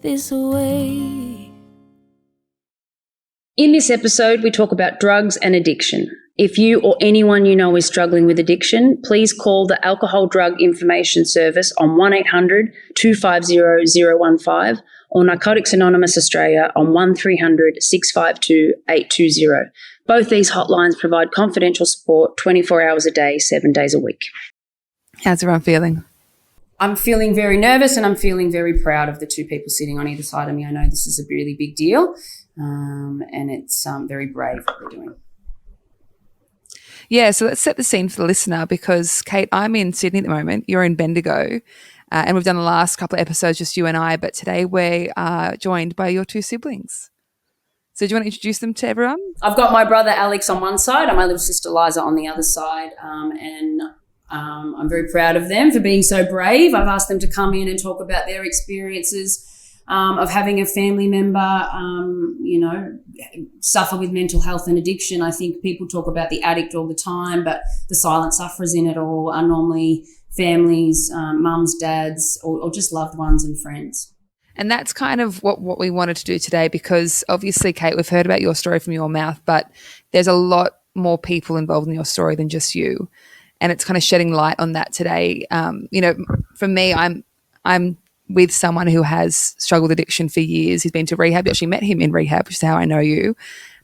this away. In this episode, we talk about drugs and addiction. If you or anyone you know is struggling with addiction, please call the Alcohol Drug Information Service on 1-800-250-015 or Narcotics Anonymous Australia on 1300-652-820. Both these hotlines provide confidential support 24 hours a day, 7 days a week. How's everyone feeling? I'm feeling very nervous and I'm feeling very proud of the two people sitting on either side of me. I know this is a really big deal and it's very brave what they're doing. Yeah, so let's set the scene for the listener because, Kate, I'm in Sydney at the moment. You're in Bendigo and we've done the last couple of episodes, just you and I, but today we are joined by your two siblings. So do you want to introduce them to everyone? I've got my brother Alex on one side and my little sister Eliza on the other side and I'm very proud of them for being so brave. I've asked them to come in and talk about their experiences of having a family member, suffer with mental health and addiction. I think people talk about the addict all the time, but the silent sufferers in it all are normally families, mums, dads, or just loved ones and friends. And that's kind of what we wanted to do today because obviously, Kate, we've heard about your story from your mouth, but there's a lot more people involved in your story than just you. And it's kind of shedding light on that today. For me, I'm with someone who has struggled with addiction for years. He's been to rehab. You actually met him in rehab, which is how I know you.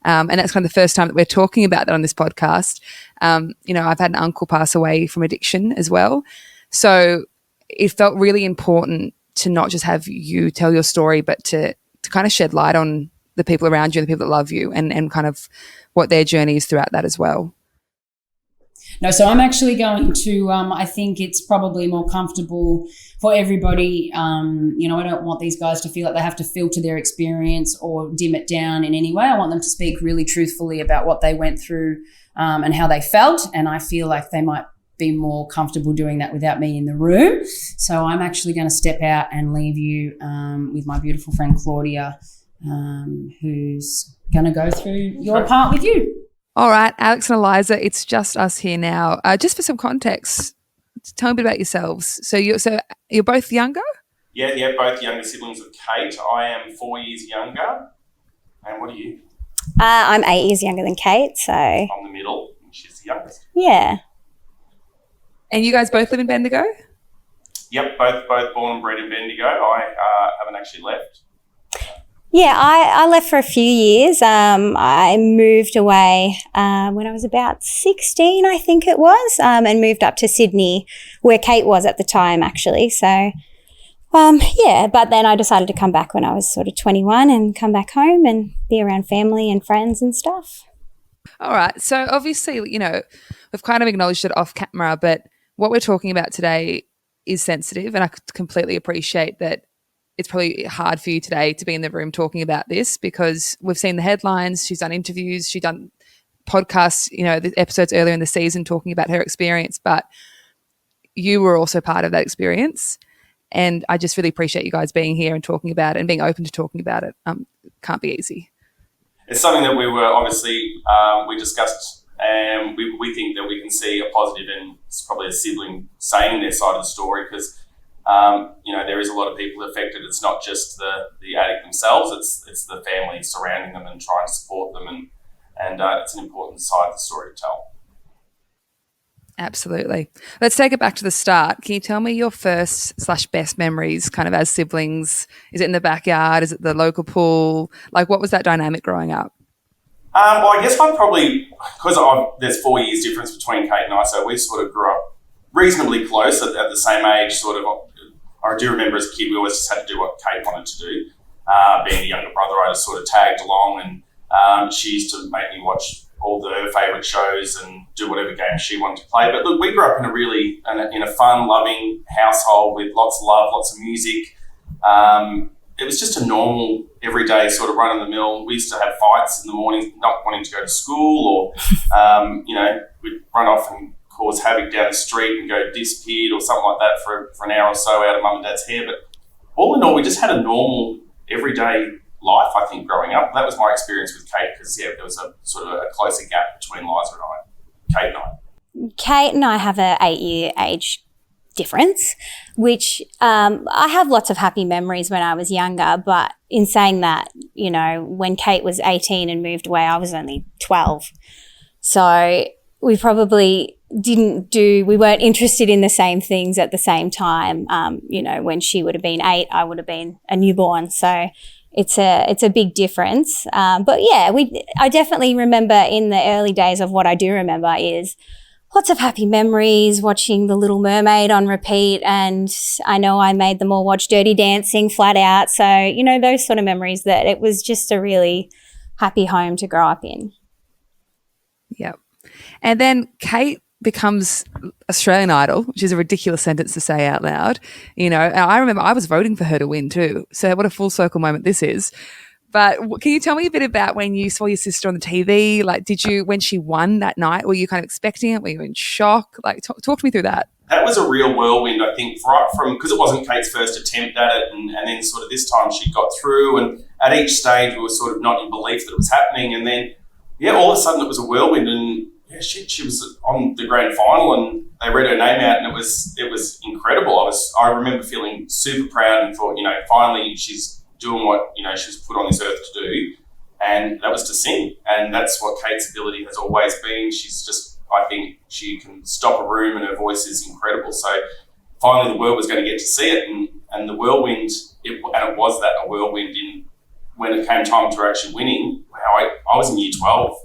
And that's kind of the first time that we're talking about that on this podcast. I've had an uncle pass away from addiction as well. So it felt really important to not just have you tell your story, but to kind of shed light on the people around you, the people that love you, and kind of what their journey is throughout that as well. No, so I'm actually going to, I think it's probably more comfortable for everybody. I don't want these guys to feel like they have to filter their experience or dim it down in any way. I want them to speak really truthfully about what they went through and how they felt. And I feel like they might be more comfortable doing that without me in the room. So I'm actually going to step out and leave you with my beautiful friend Claudia, who's going to go through your part with you. All right, Alex and Eliza, it's just us here now. Just for some context, tell me a bit about yourselves. So you're both younger? Yeah, both younger siblings of Kate. I am 4 years younger. And what are you? I'm 8 years younger than Kate, so... I'm the middle, and she's the youngest. Yeah. And you guys both live in Bendigo? Yep, both born and bred in Bendigo. I haven't actually left. Yeah, I left for a few years. I moved away when I was about 16, I think it was, and moved up to Sydney where Kate was at the time, actually. So, but then I decided to come back when I was sort of 21 and come back home and be around family and friends and stuff. All right. So obviously, we've kind of acknowledged it off camera, but what we're talking about today is sensitive, and I completely appreciate that. It's probably hard for you today to be in the room talking about this because we've seen the headlines. She's done interviews. She's done podcasts, the episodes earlier in the season talking about her experience, but you were also part of that experience. And I just really appreciate you guys being here and talking about it and being open to talking about it. Can't be easy. It's something that we were obviously, we discussed and we think that we can see a positive in probably a sibling saying their side of the story because there is a lot of people affected. It's not just the addict themselves, it's the family surrounding them and trying to support them and it's an important side of the story to tell. Absolutely. Let's take it back to the start. Can you tell me your first/best memories kind of as siblings? Is it in the backyard? Is it the local pool? Like what was that dynamic growing up? Well, I guess I'm probably, because there's 4 years difference between Kate and I, so we sort of grew up reasonably close at the same age sort of. I do remember as a kid we always just had to do what Kate wanted to do. Being the younger brother, I just sort of tagged along and she used to make me watch all her favourite shows and do whatever games she wanted to play. But look, we grew up in a fun, loving household with lots of love, lots of music. It was just a normal, everyday sort of run-of-the-mill. We used to have fights in the morning, not wanting to go to school or, we'd run off and cause havoc down the street and go disappeared or something like that for an hour or so out of mum and dad's hair. But all in all, we just had a normal, everyday life, I think, growing up. That was my experience with Kate because, there was a sort of a closer gap between Liza and I, Kate and I. Kate and I have a 8-year age difference, which I have lots of happy memories when I was younger. But in saying that, you know, when Kate was 18 and moved away, I was only 12. So we probably we weren't interested in the same things at the same time. You know, when she would have been 8, I would have been a newborn. So it's a big difference. But yeah, I definitely remember in the early days of what I do remember is lots of happy memories, watching The Little Mermaid on repeat. And I know I made them all watch Dirty Dancing flat out. So, you know, those sort of memories, that it was just a really happy home to grow up in. Yep. And then Kate becomes Australian Idol, which is a ridiculous sentence to say out loud. You know, and I remember I was voting for her to win too. So what a full circle moment this is. But can you tell me a bit about when you saw your sister on the TV? Like, when she won that night, were you kind of expecting it? Were you in shock? Like, talk to me through that. That was a real whirlwind, I think, right from, because it wasn't Kate's first attempt at it, and then sort of this time she got through, and at each stage we were sort of not in belief that it was happening, and then, yeah, all of a sudden it was a whirlwind, and yeah, she was on the grand final, and they read her name out, and it was incredible. I remember feeling super proud and thought, you know, finally she's doing what, you know, she was put on this earth to do, and that was to sing. And that's what Kate's ability has always been. She's just, I think she can stop a room, and her voice is incredible. So finally the world was going to get to see it, and the whirlwind, it was that, a whirlwind when it came time to her actually winning. Wow, I was in year 12.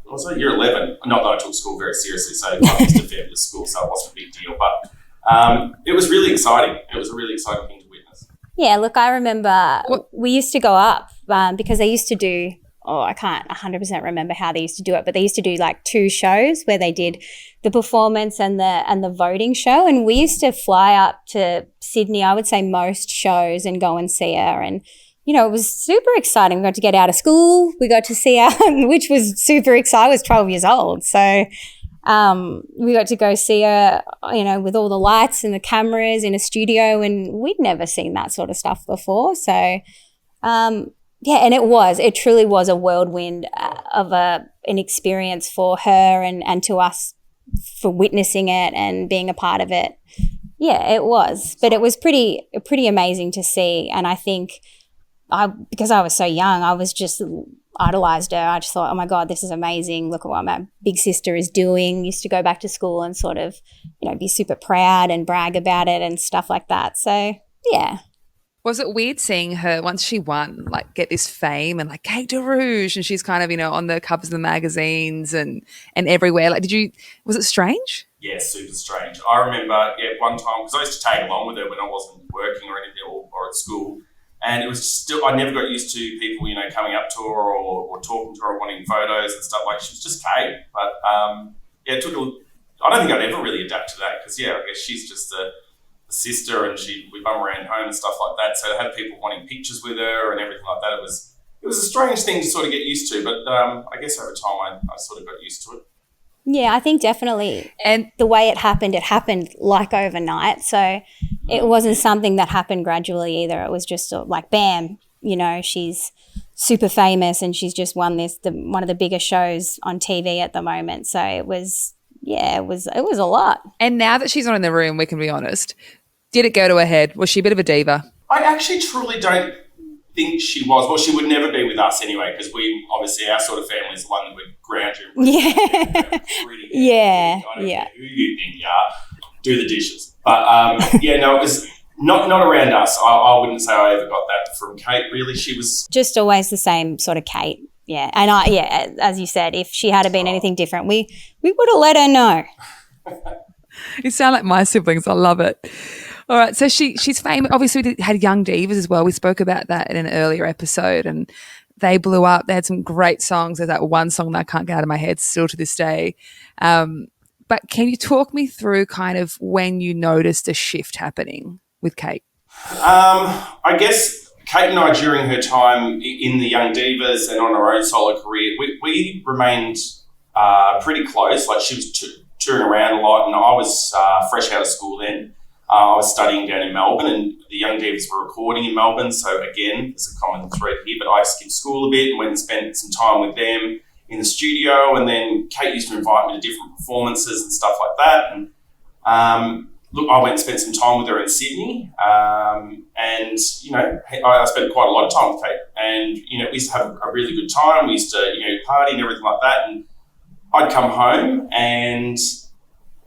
I was year 11. Not that I took school very seriously, so I used to fabulous school, so it wasn't a big deal. But it was really exciting. It was a really exciting thing to witness. Yeah, look, I remember we used to go up because they used to do, I can't 100% remember how they used to do it, but they used to do like 2 shows where they did the performance and the voting show. And we used to fly up to Sydney, I would say most shows, and go and see her. And you know, it was super exciting. We got to get out of school. We got to see her, which was super exciting. I was 12 years old. So we got to go see her, you know, with all the lights and the cameras in a studio, and we'd never seen that sort of stuff before. So, and it truly was a whirlwind of an experience for her and to us for witnessing it and being a part of it. Yeah, it was. But it was pretty amazing to see. And I think because I was so young, I was just idolized her. I just thought, oh my God, this is amazing. Look at what my big sister is doing. Used to go back to school and sort of, you know, be super proud and brag about it and stuff like that. So, yeah. Was it weird seeing her once she won, like get this fame and like Kate DeAraugo, and she's kind of, you know, on the covers of the magazines and everywhere? Like, was it strange? Yeah, super strange. I remember, one time, because I used to tag along with her when I wasn't working or anything or at school. And it was still, I never got used to people, you know, coming up to her or talking to her or wanting photos and stuff. Like, she was just Kate. But, it took I don't think I'd ever really adapt to that because, I guess she's just a sister, and we bum around home and stuff like that. So to have people wanting pictures with her and everything like that, it was a strange thing to sort of get used to. But I guess over time I sort of got used to it. Yeah, I think definitely. And the way it happened like overnight. So it wasn't something that happened gradually either. It was just like, bam, you know, she's super famous and she's just won one of the biggest shows on TV at the moment. So it was a lot. And now that she's not in the room, we can be honest, did it go to her head? Was she a bit of a diva? I actually truly don't think she was. Well, she would never be with us anyway, because we obviously, our sort of family is the one that would ground you. Yeah. I don't care who you think you are. Do the dishes. But it was not around us. I wouldn't say I ever got that from Kate. Really, she was just always the same sort of Kate. Yeah, and as you said, if she had been anything different, we would have let her know. You sound like my siblings. I love it. All right, so she's famous. Obviously, we had Young Divas as well. We spoke about that in an earlier episode, and they blew up. They had some great songs. There's that one song that I can't get out of my head still to this day. But can you talk me through kind of when you noticed a shift happening with Kate? I guess Kate and I, during her time in the Young Divas and on her own solo career, we remained pretty close. Like, she was touring around a lot, and I was fresh out of school then. I was studying down in Melbourne, and the Young Divas were recording in Melbourne. So again, there's a common thread here, but I skipped school a bit and went and spent some time with them in the studio. And then Kate used to invite me to different performances and stuff like that. And look, I went and spent some time with her in Sydney, and I spent quite a lot of time with Kate, and we used to have a really good time. We used to party and everything like that, and I'd come home, and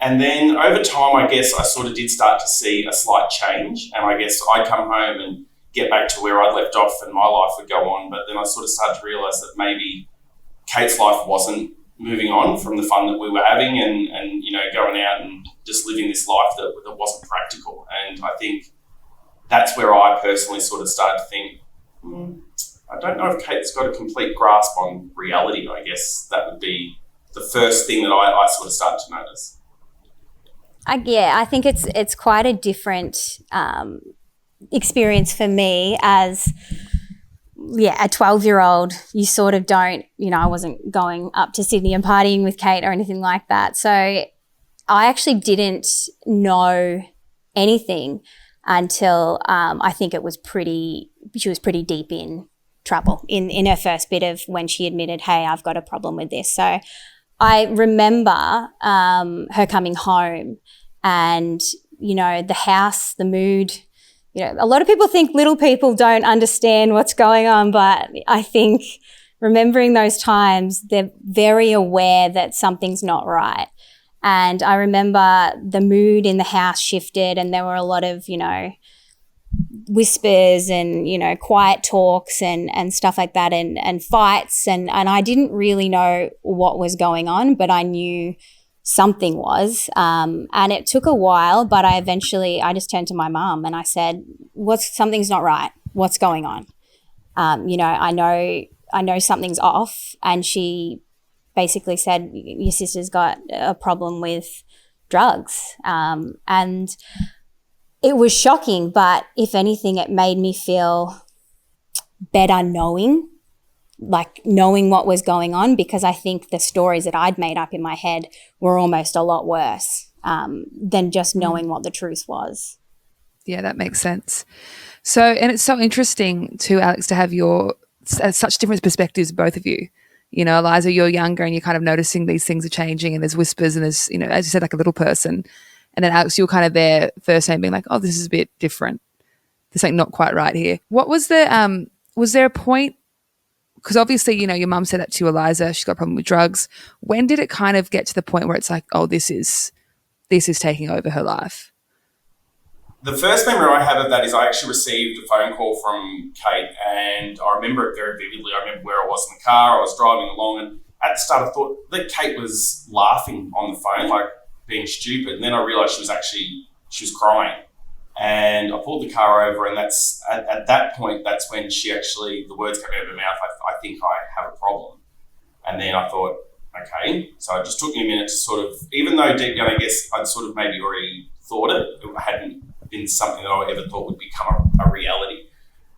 then over time, I guess I sort of did start to see a slight change, and I guess I'd come home and get back to where I'd left off, and my life would go on. But then I sort of started to realise that maybe Kate's life wasn't moving on from the fun that we were having, and going out and just living this life that wasn't practical. And I think that's where I personally sort of started to think, I don't know if Kate's got a complete grasp on reality. I guess that would be the first thing that I sort of started to notice. I think it's quite a different experience for me as a 12-year-old. You sort of don't, I wasn't going up to Sydney and partying with Kate or anything like that. So I actually didn't know anything until I think she was pretty deep in trouble in her first bit of when she admitted, hey, I've got a problem with this. So I remember her coming home and, the house, the mood. A lot of people think little people don't understand what's going on, but I think remembering those times, they're very aware that something's not right. And I remember the mood in the house shifted, and there were a lot of, whispers and, quiet talks and stuff like that, and fights. And I didn't really know what was going on, but I knew something was. And it took a while, but I just turned to my mum and I said, something's not right. What's going on? I know something's off. And she basically said, your sister's got a problem with drugs. And it was shocking, but if anything, it made me feel better knowing what was going on, because I think the stories that I'd made up in my head were almost a lot worse than just knowing what the truth was. Yeah, that makes sense. So, and it's so interesting too, Alex, to have such different perspectives, both of you. Eliza, you're younger and you're kind of noticing these things are changing, and there's whispers and there's, as you said, like a little person. And then Alex, you're kind of there first time being like, oh, this is a bit different. There's like not quite right here. What was was there a point, because obviously, your mum said that to Eliza, she's got a problem with drugs. When did it kind of get to the point where it's like, oh, this is taking over her life? The first memory I have of that is I actually received a phone call from Kate, and I remember it very vividly. I remember where I was in the car, I was driving along, and at the start I thought that Kate was laughing on the phone, like being stupid. And then I realised she was crying. And I pulled the car over, and that's at that point, that's when the words came out of her mouth, I think I have a problem. And then I thought, okay. So it just took me a minute to sort of, even though deep down I guess I'd sort of maybe already thought it hadn't been something that I ever thought would become a reality.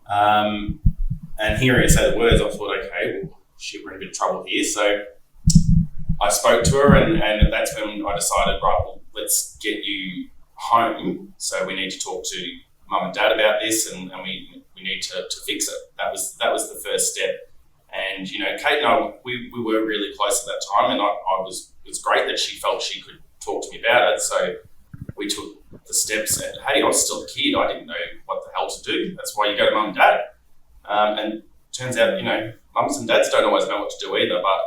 And hearing her say the words, I thought, okay, well, shit, we're in a bit of trouble here. So I spoke to her, and that's when I decided, right, well, let's get you home. So we need to talk to mum and dad about this, and we need to fix it. That was the first step. And, Kate and I, we were really close at that time, and it was great that she felt she could talk to me about it. So we took the steps, and hey, I was still a kid. I didn't know what the hell to do. That's why you go to mum and dad. And turns out, mums and dads don't always know what to do either, but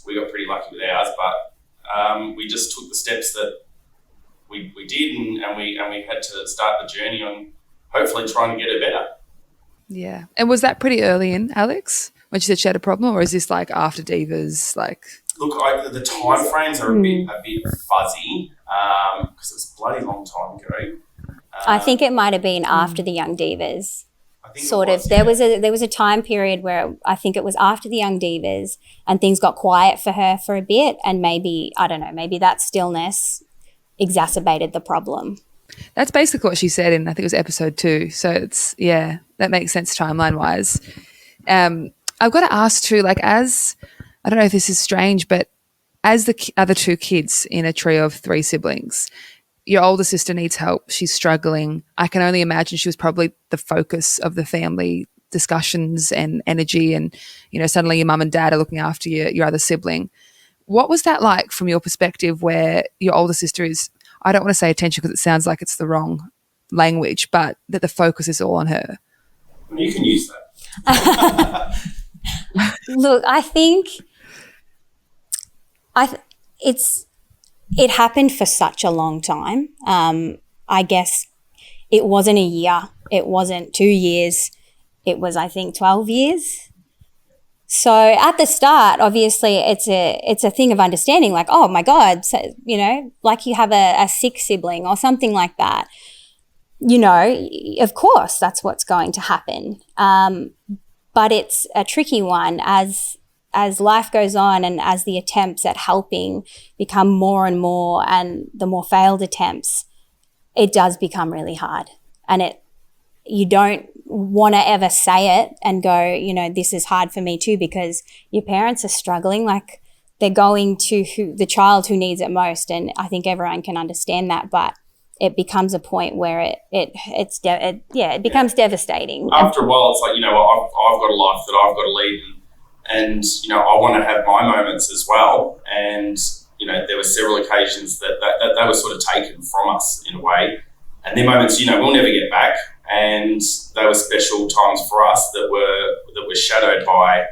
we got pretty lucky with ours. But we just took the steps that we did, and we had to start the journey on hopefully trying to get her better. Yeah. And was that pretty early in, Alex, when she said she had a problem, or is this like after Divas? Look, the time frames are a bit fuzzy because it was a bloody long time ago. I think it might have been after the Young Divas. There was a time period where I think it was after the Young Divas, and things got quiet for her for a bit, and maybe that stillness exacerbated the problem. That's basically what she said in, I think it was episode 2. So it's, yeah, that makes sense timeline wise. I've got to ask too, as, I don't know if this is strange, but as the other 2 kids in a trio of 3 siblings, your older sister needs help. She's struggling. I can only imagine she was probably the focus of the family discussions and energy, and, suddenly your mum and dad are looking after your other sibling. What was that like from your perspective, where your older sister is, I don't want to say attention because it sounds like it's the wrong language, but that the focus is all on her. You can use that. Look, I think it happened for such a long time. I guess it wasn't a year. It wasn't 2 years. It was, I think, 12 years. So at the start, obviously, it's a thing of understanding, like, oh my God, so, you know, like you have a sick sibling or something like that. You know, of course, that's what's going to happen. But it's a tricky one as life goes on and as the attempts at helping become more and more, and the more failed attempts, it does become really hard. And you don't want to ever say it and go, you know, this is hard for me too, because your parents are struggling. Like, they're going to the child who needs it most. And I think everyone can understand that, but it becomes a point where it becomes devastating. After a while, it's like, you know, I've got a life that I've got to lead, and you know, I want to have my moments as well. And you know, there were several occasions that they were sort of taken from us in a way, and they're moments, you know, we'll never get back. And they were special times for us that were shadowed by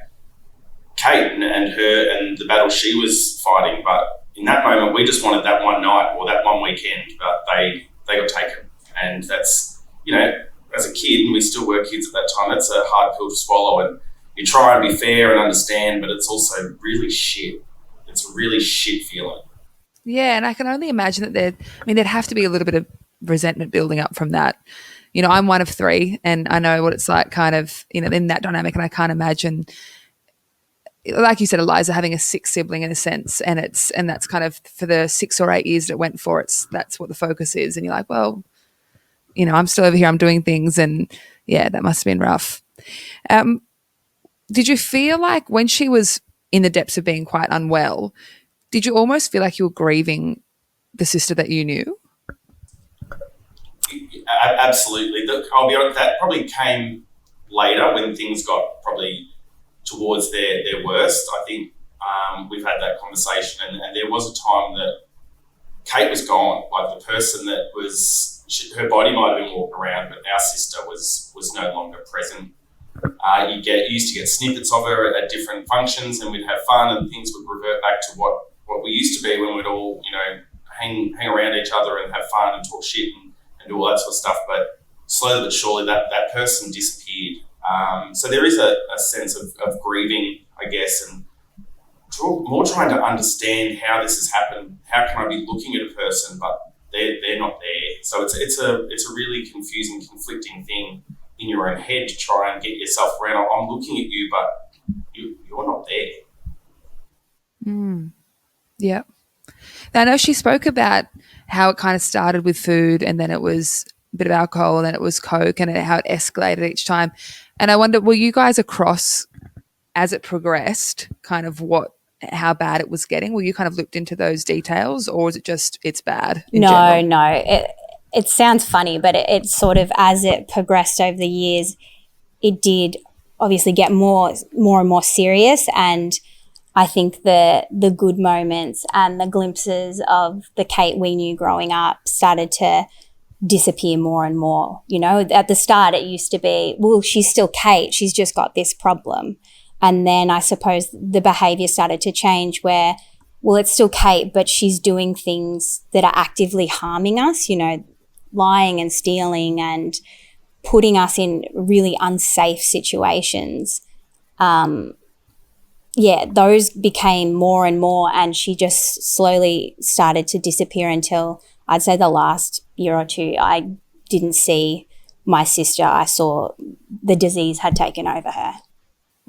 Kate and her and the battle she was fighting. But in that moment, we just wanted that one night or that one weekend, but they got taken. And that's, you know, as a kid, and we still were kids at that time, that's a hard pill to swallow. And you try and be fair and understand, but it's also really shit. It's a really shit feeling. Yeah, and I can only imagine that there'd have to be a little bit of resentment building up from that. You know, I'm one of 3, and I know what it's like kind of, you know, in that dynamic, and I can't imagine, like you said, Eliza, having a sick sibling in a sense, and that's kind of for the 6 or 8 years that it went for, that's what the focus is. And you're like, well, you know, I'm still over here, I'm doing things, and yeah, that must have been rough. Did you feel like when she was in the depths of being quite unwell, did you almost feel like you were grieving the sister that you knew? Absolutely. I'll be honest, that probably came later when things got probably towards their worst. I think we've had that conversation, and there was a time that Kate was gone. Like, the person that was, her body might have been walking around, but our sister was no longer present. You used to get snippets of her at different functions, and we'd have fun, and things would revert back to what we used to be when we'd all, you know, hang around each other and have fun and talk shit and do all that sort of stuff. But slowly but surely that person disappeared. So there is a sense of grieving, I guess, and more trying to understand how this has happened. How can I be looking at a person, but they're not there? So it's a really confusing, conflicting thing in your own head to try and get yourself around. I'm looking at you, but you're not there. Yeah. Now, I know she spoke about how it kind of started with food, and then it was a bit of alcohol, and then it was Coke, and how it escalated each time. And I wonder, were you guys across as it progressed, kind of how bad it was getting? Were you kind of looked into those details, or was it just it's bad in general? No. It sounds funny, but it sort of, as it progressed over the years, it did obviously get more and more serious. And I think the good moments and the glimpses of the Kate we knew growing up started to disappear more and more. You know, at the start it used to be, well, she's still Kate, she's just got this problem. And then I suppose the behaviour started to change where, well, it's still Kate, but she's doing things that are actively harming us, you know, lying and stealing and putting us in really unsafe situations. Those became more and more, and she just slowly started to disappear until I'd say the last year or two I didn't see my sister. I saw the disease had taken over her.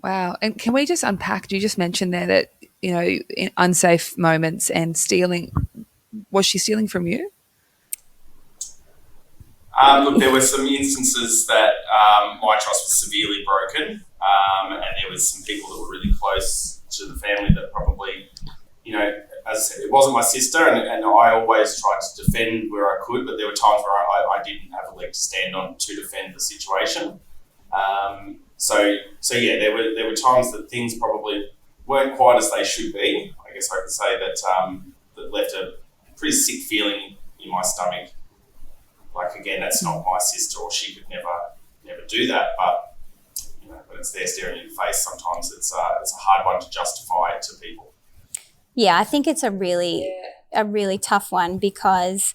Wow. And can we just unpack, you just mentioned there that, you know, in unsafe moments and stealing. Was she stealing from you? Look, there were some instances that my trust was severely broken, and there was some people that were really close to the family that probably, you know, as I said, it wasn't my sister, and I always tried to defend where I could, but there were times where I didn't have a leg to stand on to defend the situation. So yeah, there were times that things probably weren't quite as they should be. I guess I could say that that left a pretty sick feeling in my stomach. Like, again, that's not my sister, or she could never do that. But, you know, when it's there staring you in the face, sometimes it's a hard one to justify to people. Yeah, I think it's a really tough one because,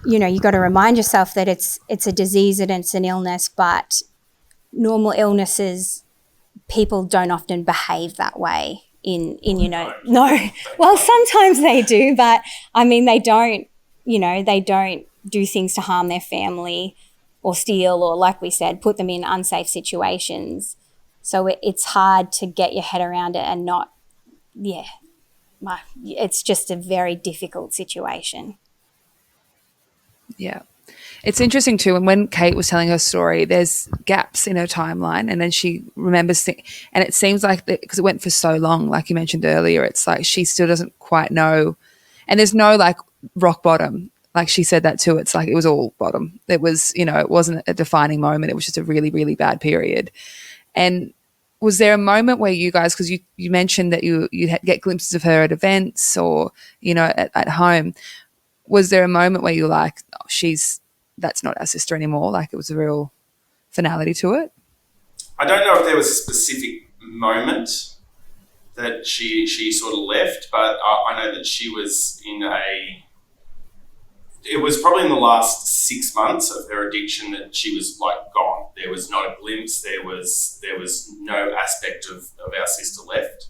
you know, you got to remind yourself that it's a disease and it's an illness, but normal illnesses, people don't often behave that way in you know, no. Well, sometimes they do, but I mean, they don't do things to harm their family or steal or, like we said, put them in unsafe situations. So it's hard to get your head around it and not, it's just a very difficult situation. Yeah. It's interesting too, and when Kate was telling her story, there's gaps in her timeline, and then she remembers and it seems like because it went for so long, like you mentioned earlier, it's like she still doesn't quite know, and there's no like rock bottom. Like she said that too, it's like it was all bottom. It was, you know, it wasn't a defining moment. It was just a really, really bad period. And was there a moment where you guys, because you mentioned that you get glimpses of her at events or, you know, at home, was there a moment where you were like, oh, that's not our sister anymore? Like it was a real finality to it? I don't know if there was a specific moment that she sort of left, but I know that she was it was probably in the last 6 months of her addiction that she was like gone. There was not a glimpse. There was no aspect of our sister left.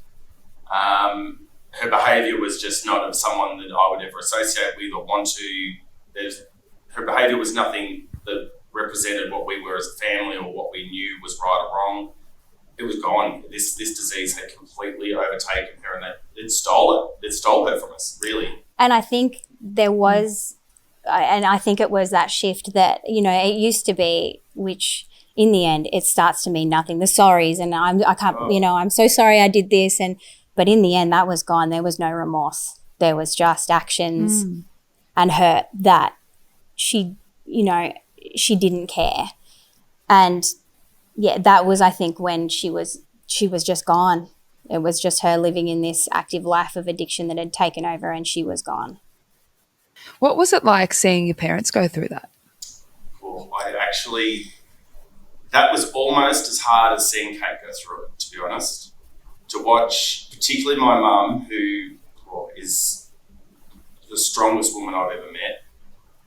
Her behaviour was just not of someone that I would ever associate with or want to. Her behaviour was nothing that represented what we were as a family or what we knew was right or wrong. It was gone. This disease had completely overtaken her, and it stole it. It stole her from us, really. And I think there was, and I think it was that shift that, you know, it used to be, which in the end it starts to mean nothing. The sorries, and I'm so sorry I did this, but in the end that was gone. There was no remorse. There was just actions and hurt that she didn't care. And yeah, that was, I think, when she was just gone. It was just her living in this active life of addiction that had taken over, and she was gone. What was it like seeing your parents go through that? Well, that was almost as hard as seeing Kate go through it, to be honest. To watch, particularly my mum, who is the strongest woman I've ever met,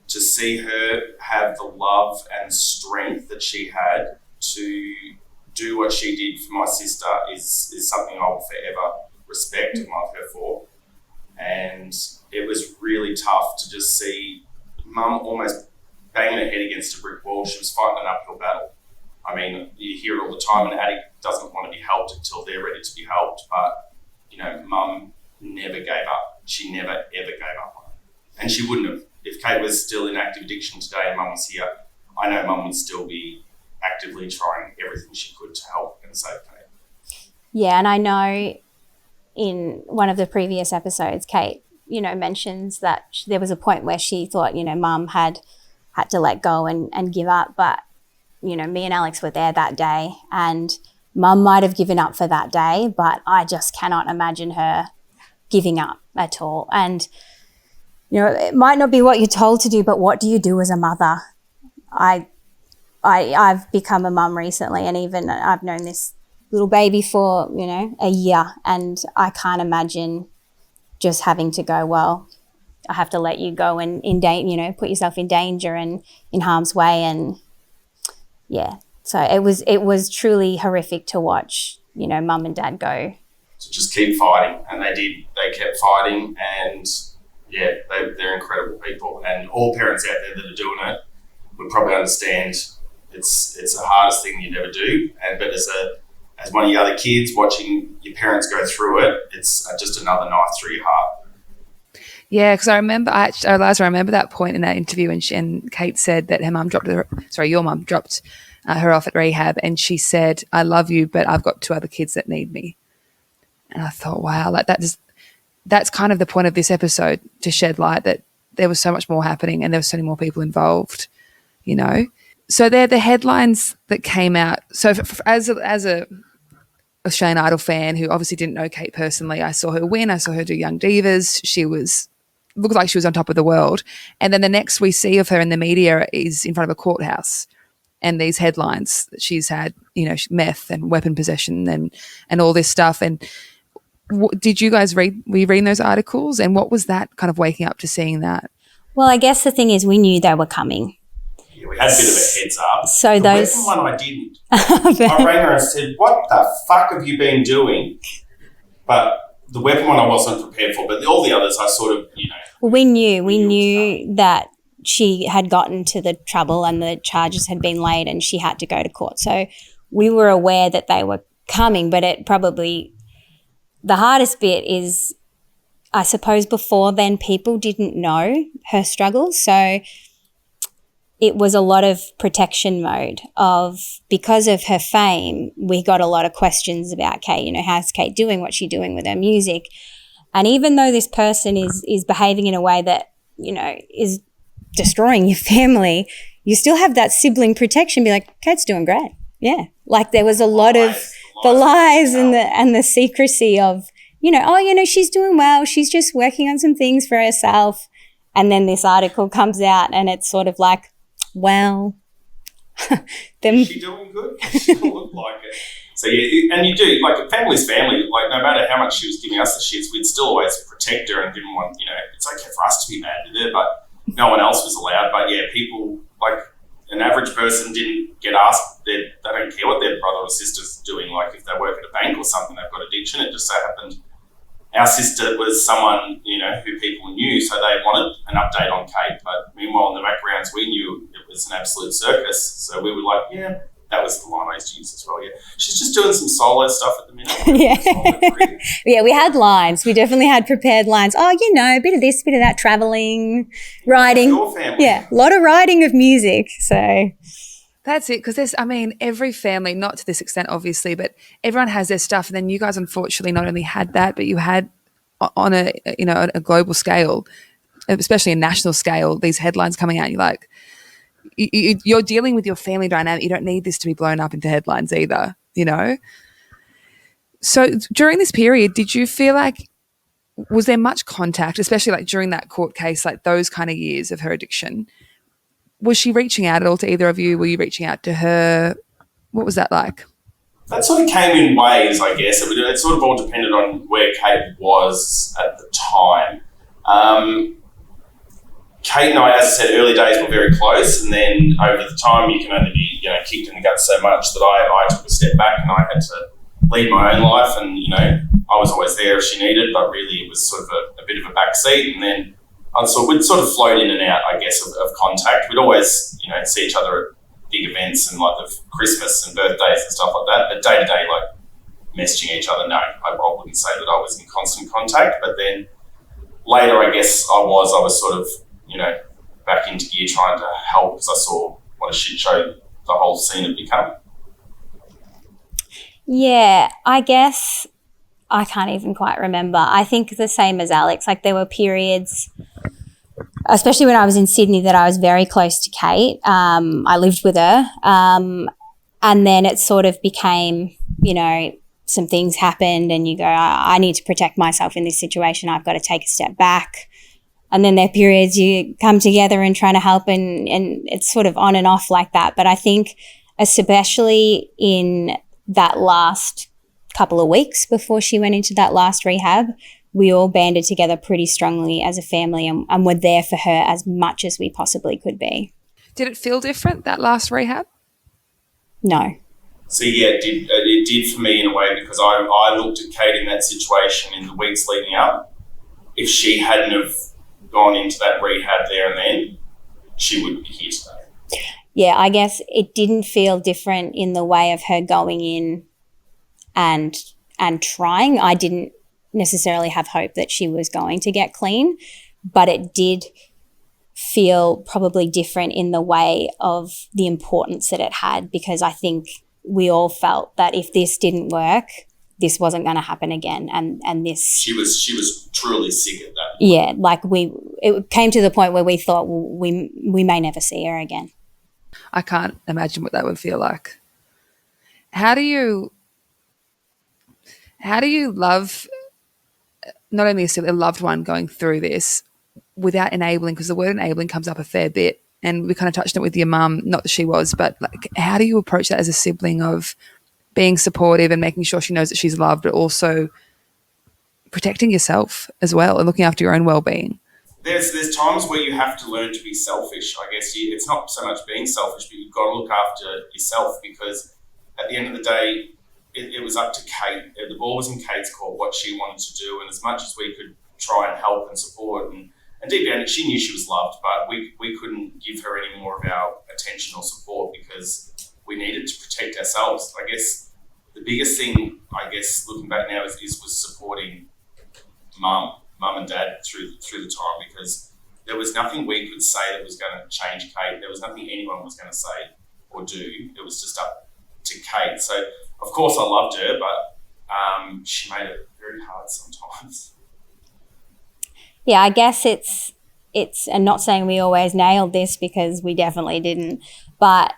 to see her have the love and strength that she had to do what she did for my sister is something I will forever respect and love her for. And it was really tough to just see Mum almost banging her head against a brick wall. She was fighting an uphill battle. I mean, you hear it all the time, an addict doesn't want to be helped until they're ready to be helped. But, you know, Mum never gave up. She never, ever gave up. And she wouldn't have. If Kate was still in active addiction today and Mum was here, I know Mum would still be actively trying everything she could to help and save Kate. Yeah, and I know in one of the previous episodes, Kate, you know, mentions that there was a point where she thought, you know, Mum had to let go and give up. But, you know, me and Alex were there that day, and Mum might have given up for that day, but I just cannot imagine her giving up at all. And, you know, it might not be what you're told to do, but what do you do as a mother? I've become a mum recently, and even I've known this little baby for, you know, a year, and I can't imagine just having to go, well, I have to let you go and put yourself in danger and in harm's way. And yeah, so it was truly horrific to watch, you know, Mum and Dad go. To just keep fighting, and they did. They kept fighting, and yeah, they're incredible people, and all parents out there that are doing it would probably understand it's the hardest thing you'd ever do. But as one of the other kids watching your parents go through it, it's just another knife through your heart. Yeah, because I remember that point in that interview, and Kate said that your mum dropped her off at rehab, and she said, "I love you, but I've got 2 other kids that need me." And I thought, wow, like that's kind of the point of this episode, to shed light that there was so much more happening and there were so many more people involved, you know. So they're the headlines that came out. So as a Australian Idol fan who obviously didn't know Kate personally, I saw her win. I saw her do Young Divas. She was looked like she was on top of the world. And then the next we see of her in the media is in front of a courthouse, and these headlines that she's had, meth and weapon possession and all this stuff. And did you guys were you reading those articles? And what was that kind of waking up to seeing that? Well, I guess the thing is we knew they were coming. Yeah, we had a bit of a heads up. So the those weapon one I didn't. I rang her and said, "What the fuck have you been doing?" But the weapon one I wasn't prepared for, but all the others I sort of, Well, we knew that she had gotten to the trouble and the charges had been laid and she had to go to court. So we were aware that they were coming, but it probably, the hardest bit is, I suppose before then people didn't know her struggles. So it was a lot of protection mode because of her fame, we got a lot of questions about Kate, how's Kate doing, what's she doing with her music? And even though this person is behaving in a way that, is destroying your family, you still have that sibling protection, be like, Kate's doing great. Yeah. Like there was a lot of the lies and the secrecy of, she's doing well. She's just working on some things for herself. And then this article comes out and it's sort of like, well, is she doing good? She don't look like it. So yeah, and you do, like, family's family. Like, no matter how much she was giving us the shits, we'd still always protect her and didn't want, it's okay for us to be mad with her, but no one else was allowed. But yeah, people, like, an average person didn't get asked. They don't care what their brother or sister's doing. Like, if they work at a bank or something, they've got addiction. It just so happened our sister was someone, who people knew, so they wanted an update on Kate. But meanwhile, in the backgrounds, we knew it was an absolute circus. So we were like, yeah, that was the line I used to use as well, yeah. She's just doing some solo stuff at the minute. Yeah, we had lines. We definitely had prepared lines. Oh, a bit of this, bit of that, travelling, writing. Your family. Yeah, a lot of writing of music, so... That's it, because every family, not to this extent obviously, but everyone has their stuff. And then you guys unfortunately not only had that, but you had on a global scale, especially a national scale, these headlines coming out. You're like, you're dealing with your family dynamic. You don't need this to be blown up into headlines either, So during this period, did you feel like, was there much contact, especially like during that court case, like those kind of years of her addiction? Was she reaching out at all to either of you? Were you reaching out to her? What was that like? That sort of came in waves, I guess. It sort of all depended on where Kate was at the time. Kate and I, as I said, early days were very close, and then over the time you can only be, kicked in the guts so much that I took a step back and I had to lead my own life, and, I was always there if she needed, but really it was sort of a bit of a backseat. And then we'd sort of float in and out, I guess, of contact. We'd always, see each other at big events and like the Christmas and birthdays and stuff like that. But day to day, like messaging each other, no, I wouldn't say that I was in constant contact. But then later, I guess I was sort of, back into gear trying to help because I saw what a shit show the whole scene had become. Yeah, I guess I can't even quite remember. I think the same as Alex. Like there were periods, especially when I was in Sydney, that I was very close to Kate. I lived with her. And then it sort of became, some things happened and you go, I need to protect myself in this situation. I've got to take a step back. And then there are periods you come together and trying to help and it's sort of on and off like that. But I think especially in that last couple of weeks before she went into that last rehab, we all banded together pretty strongly as a family and were there for her as much as we possibly could be. Did it feel different, that last rehab? No. So yeah, it did for me in a way because I looked at Kate in that situation in the weeks leading up. If she hadn't have gone into that rehab there and then, she wouldn't be here today. Yeah, I guess it didn't feel different in the way of her going in and trying. I didn't necessarily have hope that she was going to get clean, but it did feel probably different in the way of the importance that it had, because I think we all felt that if this didn't work, this wasn't going to happen again. And this... She was truly sick at that point. Yeah, like it came to the point where we thought, well, we may never see her again. I can't imagine what that would feel like. How do you love not only a loved one going through this? without enabling, because the word enabling comes up a fair bit, and we kind of touched on it with your mum, not that she was, but like, how do you approach that as a sibling of being supportive and making sure she knows that she's loved, but also protecting yourself as well and looking after your own well-being? There's times where you have to learn to be selfish. I guess it's not so much being selfish, but you've got to look after yourself, because at the end of the day, it was up to Kate. The ball was in Kate's court, what she wanted to do, and as much as we could try and help and support, and deep down she knew she was loved, but we couldn't give her any more of our attention or support because we needed to protect ourselves. I guess the biggest thing, looking back now, was supporting mum and dad through the time, because there was nothing we could say that was going to change Kate. There was nothing anyone was going to say or do. It was just up to Kate. So of course I loved her, but she made it very hard sometimes. Yeah, I guess it's and not saying we always nailed this, because we definitely didn't, but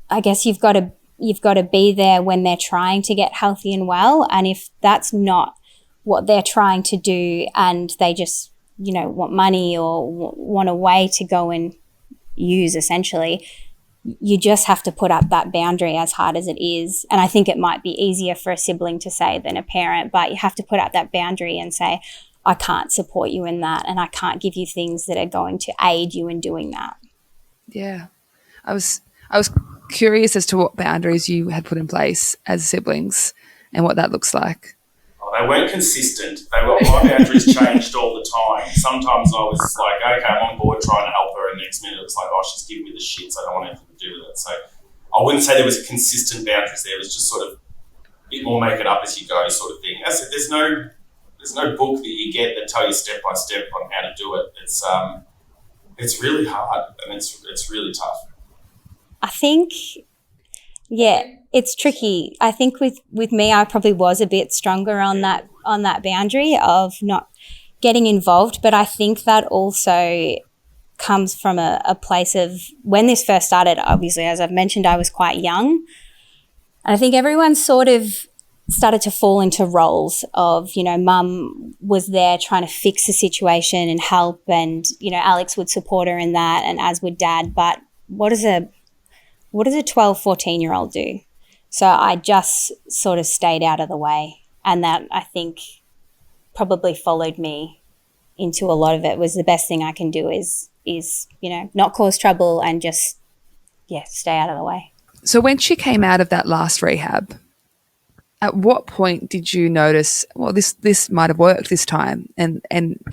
I guess you've got to be there when they're trying to get healthy and well, and if that's not what they're trying to do and they just, want money or want a way to go and use, essentially, you just have to put up that boundary, as hard as it is. And I think it might be easier for a sibling to say than a parent, but you have to put up that boundary and say, I can't support you in that, and I can't give you things that are going to aid you in doing that. Yeah. I was curious as to what boundaries you had put in place as siblings and what that looks like. They weren't consistent. My boundaries changed all the time. Sometimes I was like, okay, I'm on board trying to help her, and next minute it was like, oh, she's giving me the shits, I don't want anything to do with it. So I wouldn't say there was consistent boundaries there. It was just sort of a bit more make it up as you go sort of thing. There's no book that you get that tell you step by step on how to do it. It's really hard, and it's really tough. I think, yeah, it's tricky. I think with me, I probably was a bit stronger on that boundary of not getting involved, but I think that also comes from a place of when this first started. Obviously, as I've mentioned, I was quite young, and I think everyone sort of started to fall into roles of, mum was there trying to fix the situation and help, and, Alex would support her in that, and as would dad. But what does a 12, 14-year-old do? So I just sort of stayed out of the way, and that, I think, probably followed me into a lot of it. Was the best thing I can do is not cause trouble and just, stay out of the way. So when she came out of that last rehab, at what point did you notice, well, this might have worked this time, and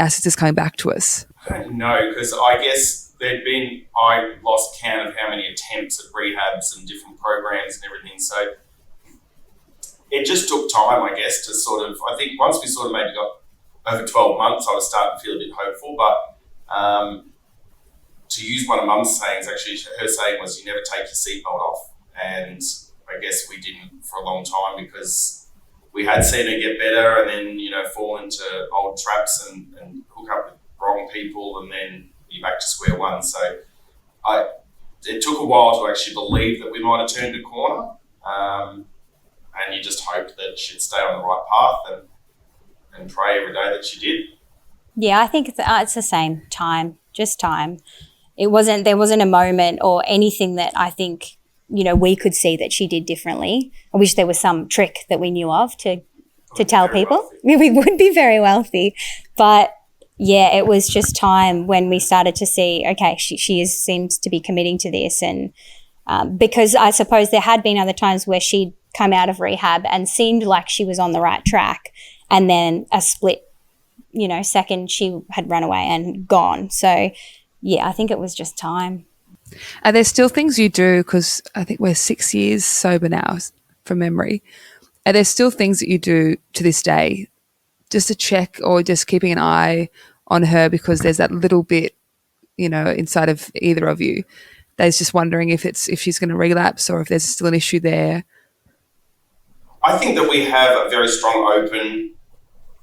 our sister's coming back to us? I don't know, because I guess I lost count of how many attempts at rehabs and different programs and everything. So it just took time, I guess, to sort of, I think once we sort of maybe got over 12 months, I was starting to feel a bit hopeful. But to use one of Mum's sayings, actually, her saying was, you never take your seatbelt off. And I guess we didn't for a long time, because we had seen her get better and then, fall into old traps and hook up with wrong people, and then you're back to square one. So it took a while to actually believe that we might have turned a corner, and you just hoped that she'd stay on the right path and pray every day that she did. Yeah, I think it's the same time, just time. There wasn't a moment or anything that I think, we could see that she did differently. I wish there was some trick that we knew of to tell people. We would be very wealthy, but yeah, it was just time when we started to see, okay, she seems to be committing to this. And because I suppose there had been other times where she'd come out of rehab and seemed like she was on the right track, and then a split, second she had run away and gone. So yeah, I think it was just time. Are there still things you do, because I think we're 6 years sober now from memory, are there still things that you do to this day just to check, or just keeping an eye on her, because there's that little bit, inside of either of you that's just wondering if she's going to relapse, or if there's still an issue there? I think that we have a very strong open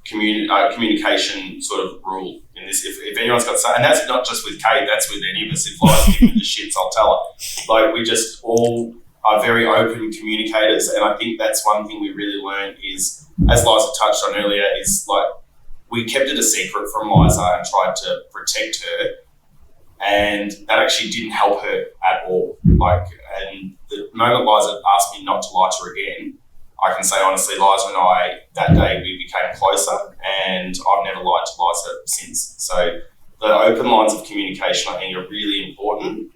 communication sort of rule in this. If anyone's got something, and that's not just with Kate, that's with any of us. If Liza gives me the shits, I'll tell her. Like, we just all are very open communicators, and I think that's one thing we really learned is, as Liza touched on earlier, is like we kept it a secret from Liza and tried to protect her, and that actually didn't help her at all. And the moment Liza asked me not to lie to her again, I can say honestly, Liza and I, that day we became closer, and I've never lied to Liza since. So the open lines of communication, I think, are really important,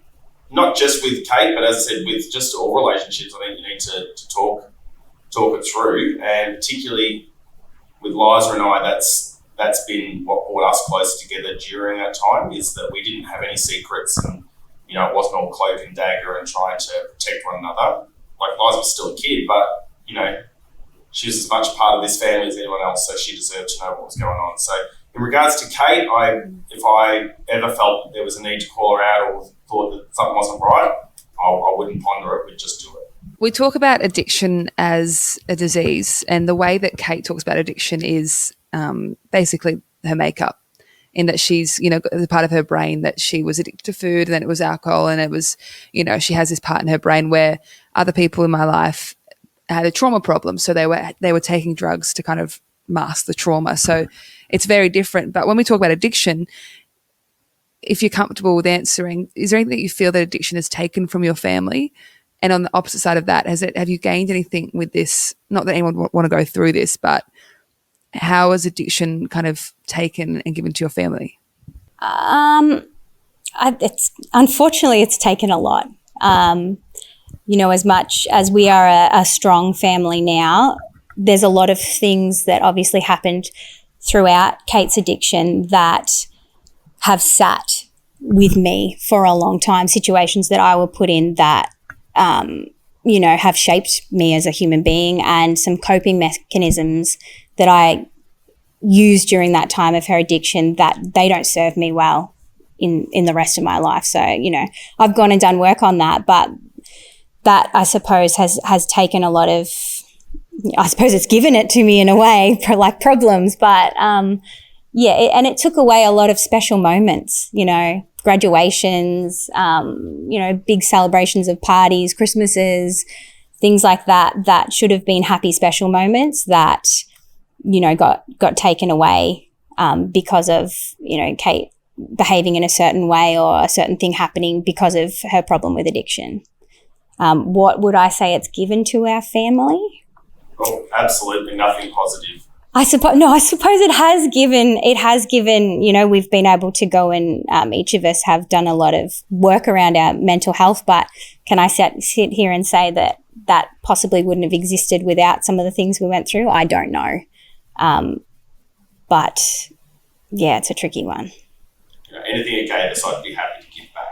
not just with Kate, but as I said, with just all relationships. I think you need to talk it through, and particularly with Liza and I, that's been what brought us closer together during that time, is that we didn't have any secrets, and it wasn't all cloak and dagger and trying to protect one another. Liza was still a kid, but she was as much a part of this family as anyone else, so she deserved to know what was going on. So in regards to Kate, if I ever felt there was a need to call her out or thought that something wasn't right, I wouldn't ponder it, we'd just do it. We talk about addiction as a disease, and the way that Kate talks about addiction is basically her makeup, in that she's, the part of her brain that she was addicted to food, and then it was alcohol, and it was, she has this part in her brain where other people in my life had a trauma problem, so they were taking drugs to kind of mask the trauma. So it's very different. But when we talk about addiction, if you're comfortable with answering, is there anything that you feel that addiction has taken from your family? And on the opposite side of that, have you gained anything with this? Not that anyone would want to go through this, but how is addiction kind of taken and given to your family? Unfortunately, it's taken a lot. As much as we are a strong family now, there's a lot of things that obviously happened throughout Kate's addiction that have sat with me for a long time, situations that I were put in that, have shaped me as a human being, and some coping mechanisms that I used during that time of her addiction that they don't serve me well in the rest of my life. So, I've gone and done work on that, but that, I suppose, has taken a lot of, I suppose it's given it to me in a way, like problems, but and it took away a lot of special moments, graduations, big celebrations of parties, Christmases, things like that should have been happy, special moments that, got taken away because of, Kate behaving in a certain way or a certain thing happening because of her problem with addiction. What would I say it's given to our family? Oh, absolutely nothing positive. I suppose it has given, we've been able to go and each of us have done a lot of work around our mental health, but can I sit here and say that possibly wouldn't have existed without some of the things we went through? I don't know. But yeah, it's a tricky one. Anything it gave us, I'd be happy to give back.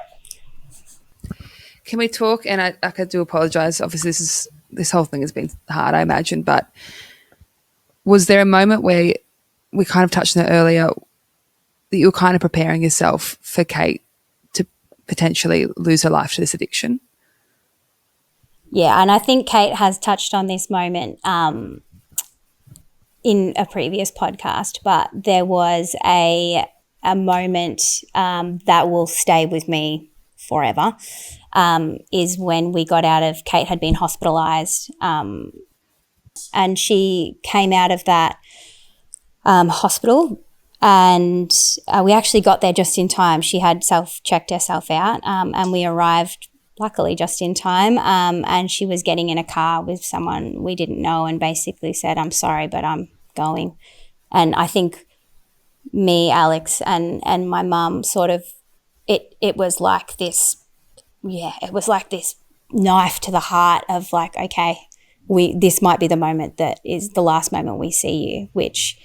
Can we talk, and I do apologise, obviously this whole thing has been hard, I imagine, but was there a moment where, we kind of touched on it earlier, that you were kind of preparing yourself for Kate to potentially lose her life to this addiction? Yeah, and I think Kate has touched on this moment in a previous podcast, but there was a moment that will stay with me forever, is when we got out of, Kate had been hospitalised, and she came out of that hospital, and we actually got there just in time. She had self-checked herself out, and we arrived luckily just in time, and she was getting in a car with someone we didn't know and basically said, "I'm sorry, but I'm going." And I think me, Alex, and my mum sort of, it was like this, it was like this knife to the heart of like, okay, this might be the moment that is the last moment we see you, which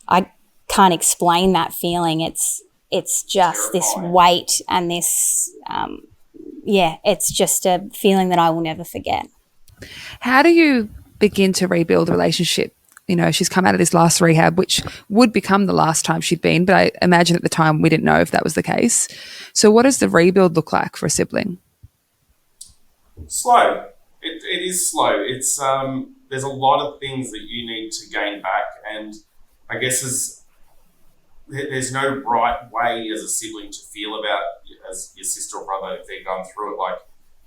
I can't explain that feeling. It's just this weight and this, it's just a feeling that I will never forget. How do you begin to rebuild a relationship? She's come out of this last rehab, which would become the last time she'd been, but I imagine at the time we didn't know if that was the case. So what does the rebuild look like for a sibling? Slow. It is slow. It's there's a lot of things that you need to gain back, and I guess there's no right way as a sibling to feel about as your sister or brother if they're going through it. Like,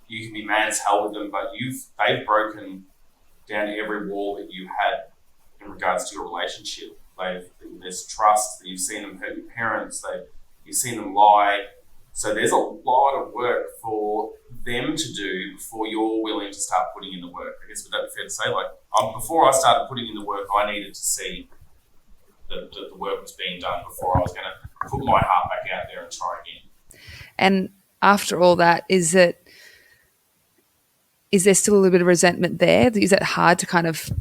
you can be mad as hell with them, but they've broken down every wall that you had in regards to your relationship. there's trust. You've seen them hurt your parents. You've seen them lie. So there's a lot of work for them to do before you're willing to start putting in the work. I guess would that be fair to say? Like before I started putting in the work, I needed to see that the work was being done before I was going to put my heart back out there and try again. And after all that, is there still a little bit of resentment there? Is it hard to kind of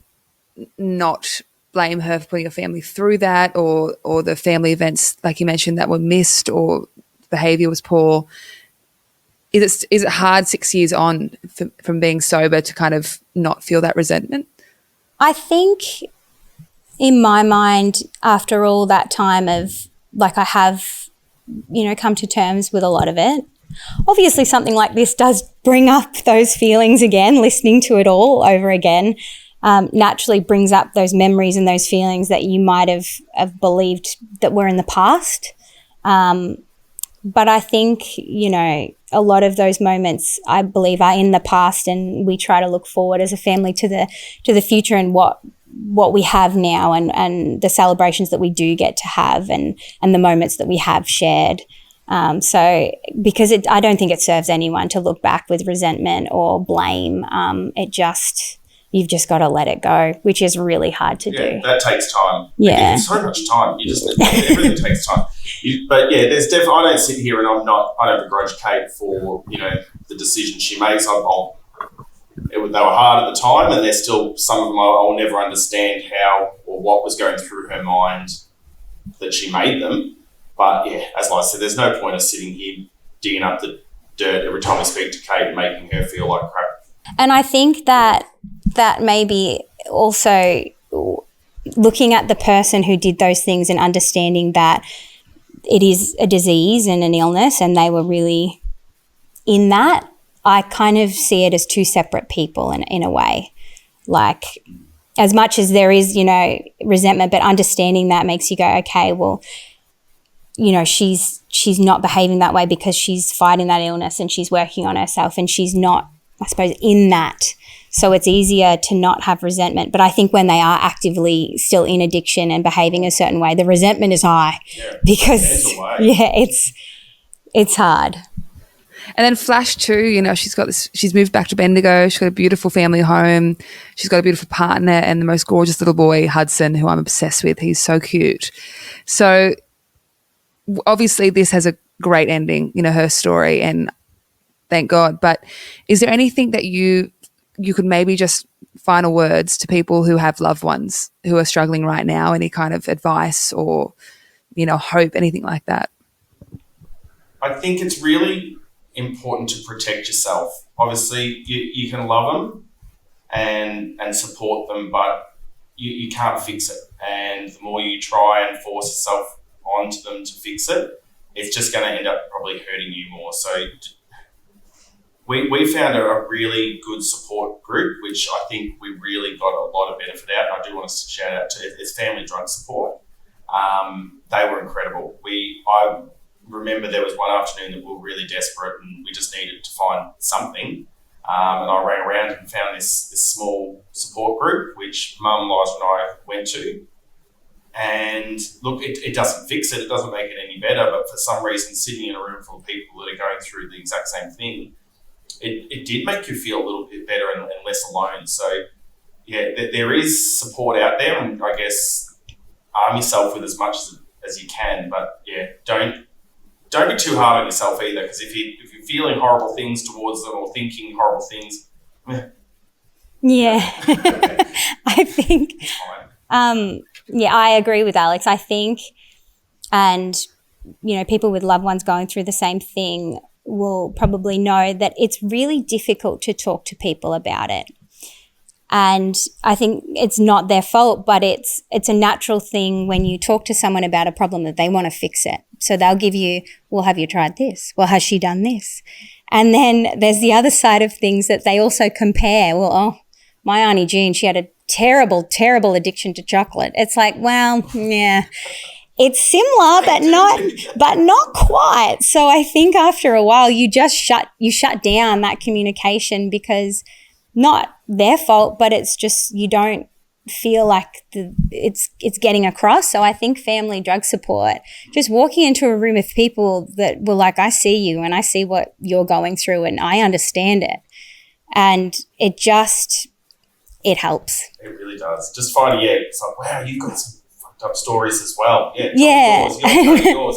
not blame her for putting your family through that, or the family events, like you mentioned, that were missed, or behaviour was poor? Is it hard 6 years on from being sober to kind of not feel that resentment? I think in my mind, after all that time of, like, I have, come to terms with a lot of it. Obviously something like this does bring up those feelings again. Listening to it all over again naturally brings up those memories and those feelings that you might have believed that were in the past. But I think, a lot of those moments, I believe, are in the past, and we try to look forward as a family to the future and what we have now, and the celebrations that we do get to have, and the moments that we have shared. So because I don't think it serves anyone to look back with resentment or blame. You've just got to let it go, which is really hard to do. That takes time. Yeah. It's so much time. Everything takes time. There's definitely, I don't sit here and I don't begrudge Kate for, the decision she makes. They were hard at the time, and there's still some of them I'll never understand how or what was going through her mind that she made them. But as I said, there's no point of sitting here digging up the dirt every time we speak to Kate and making her feel like crap. And I think that maybe also looking at the person who did those things and understanding that it is a disease and an illness, and they were really in that, I kind of see it as two separate people in a way. Like, as much as there is, resentment, but understanding that makes you go, okay, well, she's not behaving that way because she's fighting that illness and she's working on herself, and she's not, I suppose, in that. So it's easier to not have resentment. But I think when they are actively still in addiction and behaving a certain way, the resentment is high because, it's hard. And then flash two, she's moved back to Bendigo. She's got a beautiful family home. She's got a beautiful partner and the most gorgeous little boy, Hudson, who I'm obsessed with. He's so cute. So obviously this has a great ending, her story, and thank God. But is there anything that you could maybe just final words to people who have loved ones who are struggling right now? Any kind of advice or, hope, anything like that? I think it's really important to protect yourself. Obviously, you can love them and support them, but you can't fix it. And the more you try and force yourself onto them to fix it, it's just going to end up probably hurting you more. So we found a really good support group, which I think we really got a lot of benefit out. And I do want to shout out to it's Family Drug Support. They were incredible. I remember there was one afternoon that we were really desperate and we just needed to find something. And I rang around and found this small support group, which Mum, Liza and I went to. And look, it doesn't fix it. It doesn't make it any better. But for some reason, sitting in a room full of people that are going through the exact same thing, it did make you feel a little bit better and less alone. So, there is support out there, and I guess arm yourself with as much as you can. But, don't be too hard on yourself either, because if you're feeling horrible things towards them or thinking horrible things, I think, I agree with Alex. I think, and, people with loved ones going through the same thing will probably know that it's really difficult to talk to people about it. And I think it's not their fault, but it's a natural thing when you talk to someone about a problem that they want to fix it. So they'll give you, well, have you tried this? Well, has she done this? And then there's the other side of things that they also compare. Well, my Auntie June, she had a terrible, terrible addiction to chocolate. It's like, well, yeah, it's similar, but not quite. So I think after a while you shut down that communication, because not their fault, but it's just you don't feel like it's getting across. So I think family drug support, just walking into a room of people that were like, I see you and I see what you're going through and I understand it. And it helps. It really does. Just finding, it's like, wow, you've got some fucked up stories as well. Yeah. Yours.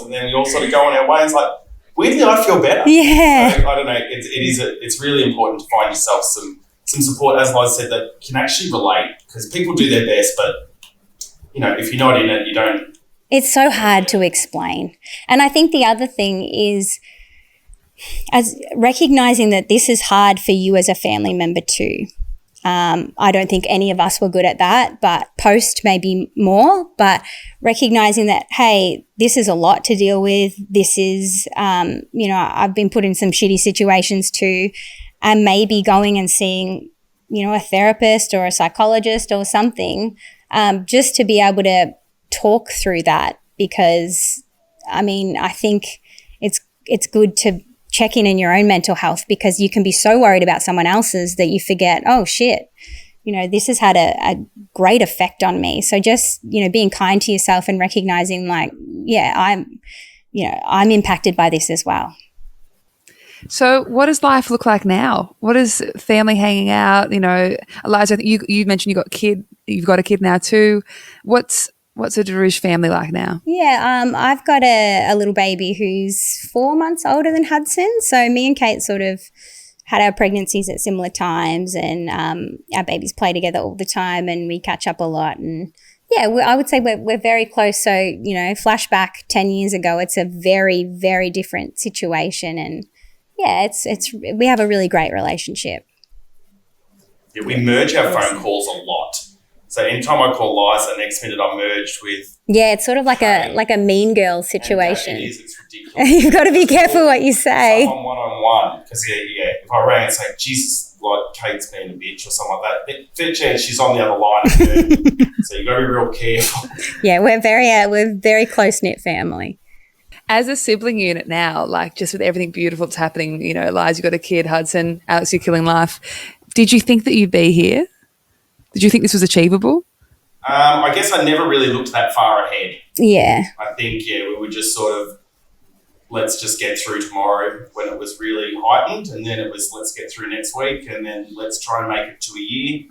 And then we all sort of go on our way. It's like, weirdly, I feel better. Yeah. So, I don't know. It's really important to find yourself some support, as Liza said, that can actually relate, because people do their best, but, if you're not in it, you don't. It's so hard to explain. And I think the other thing is as recognizing that this is hard for you as a family member too. I don't think any of us were good at that, but post maybe more, but recognizing that, hey, this is a lot to deal with. This is, I've been put in some shitty situations too, and maybe going and seeing, a therapist or a psychologist or something, just to be able to talk through that, because, I think it's good to check in your own mental health, because you can be so worried about someone else's that you forget, oh shit, this has had a great effect on me. So just, being kind to yourself and recognizing I'm impacted by this as well. So what does life look like now? What is family hanging out? Eliza, you mentioned you've got a kid now too. What's a DeAraugo family like now? Yeah, I've got a little baby who's 4 months older than Hudson. So me and Kate sort of had our pregnancies at similar times, and our babies play together all the time, and we catch up a lot. And yeah, I would say we're very close. So, flashback 10 years ago, it's a very, very different situation. And yeah, we have a really great relationship. Yeah, we merge our phone calls a lot. So anytime I call Liza, next minute I'm merged with. Yeah, it's sort of like a mean girl situation. It is. It's ridiculous. You've got to be careful what you say. I'm one-on-one, because if I rang and say, Jesus, like Kate's being a bitch or something like that, fair chance she's on the other line. So you've got to be real careful. Yeah, we're very close-knit family. As a sibling unit now, like just with everything beautiful that's happening, Eliza, you've got a kid, Hudson, Alex, you're killing life. Did you think that you'd be here? Did you think this was achievable? I guess I never really looked that far ahead. Yeah. I think, we were just sort of, let's just get through tomorrow, when it was really heightened, and then it was, let's get through next week, and then let's try and make it to a year.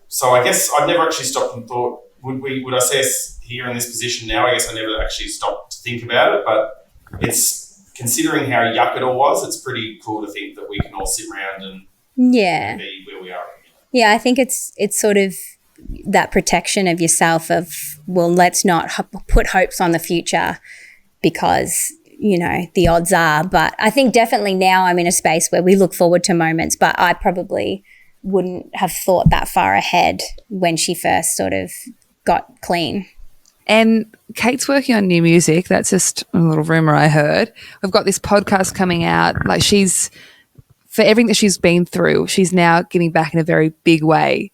So I guess I'd never actually stopped and thought, would I say us here in this position now? I guess I never actually stopped to think about it, but it's, considering how yuck it all was, it's pretty cool to think that we can all sit around and be where we are. Yeah, I think it's sort of that protection of yourself of, well, let's not put hopes on the future, because, the odds are. But I think definitely now I'm in a space where we look forward to moments, but I probably wouldn't have thought that far ahead when she first sort of got clean. And Kate's working on new music. That's just a little rumor I heard. We've got this podcast coming out. Like, for everything that she's been through, she's now giving back in a very big way.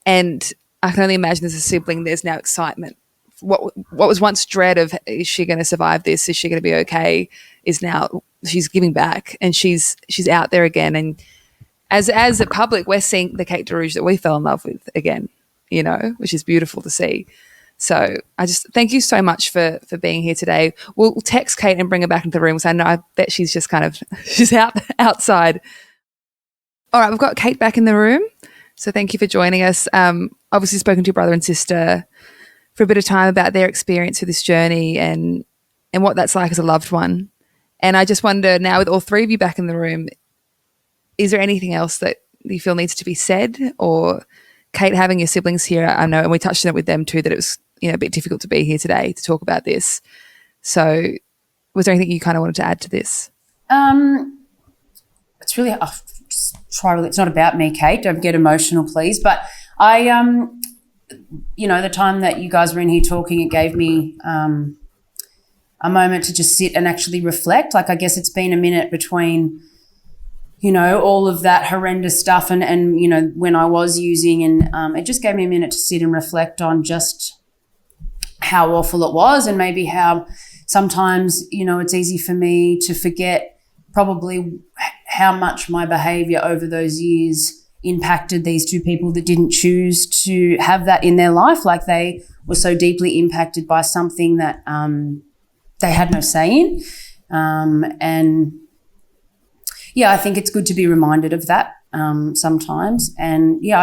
And I can only imagine as a sibling, there's now excitement. What was once dread of, is she going to survive this? Is she going to be okay? Is now she's giving back, and she's out there again. And as a public, we're seeing the Kate DeAraugo that we fell in love with again, which is beautiful to see. So I just thank you so much for being here today. We'll text Kate and bring her back into the room, because I bet she's just she's outside. All right, we've got Kate back in the room. So thank you for joining us. Obviously spoken to your brother and sister for a bit of time about their experience with this journey and what that's like as a loved one. And I just wonder now, with all three of you back in the room, is there anything else that you feel needs to be said? Or Kate, having your siblings here, I know, and we touched on it with them too, that it was a bit difficult to be here today to talk about this. So was there anything you kind of wanted to add to this? It's really, it's not about me, Kate. Don't get emotional, please. But I, the time that you guys were in here talking, it gave me a moment to just sit and actually reflect. Like, I guess it's been a minute between, all of that horrendous stuff and when I was using, and it just gave me a minute to sit and reflect on just how awful it was, and maybe how sometimes, it's easy for me to forget probably how much my behaviour over those years impacted these two people that didn't choose to have that in their life. Like, they were so deeply impacted by something that they had no say in. And yeah, I think it's good to be reminded of that sometimes. And yeah,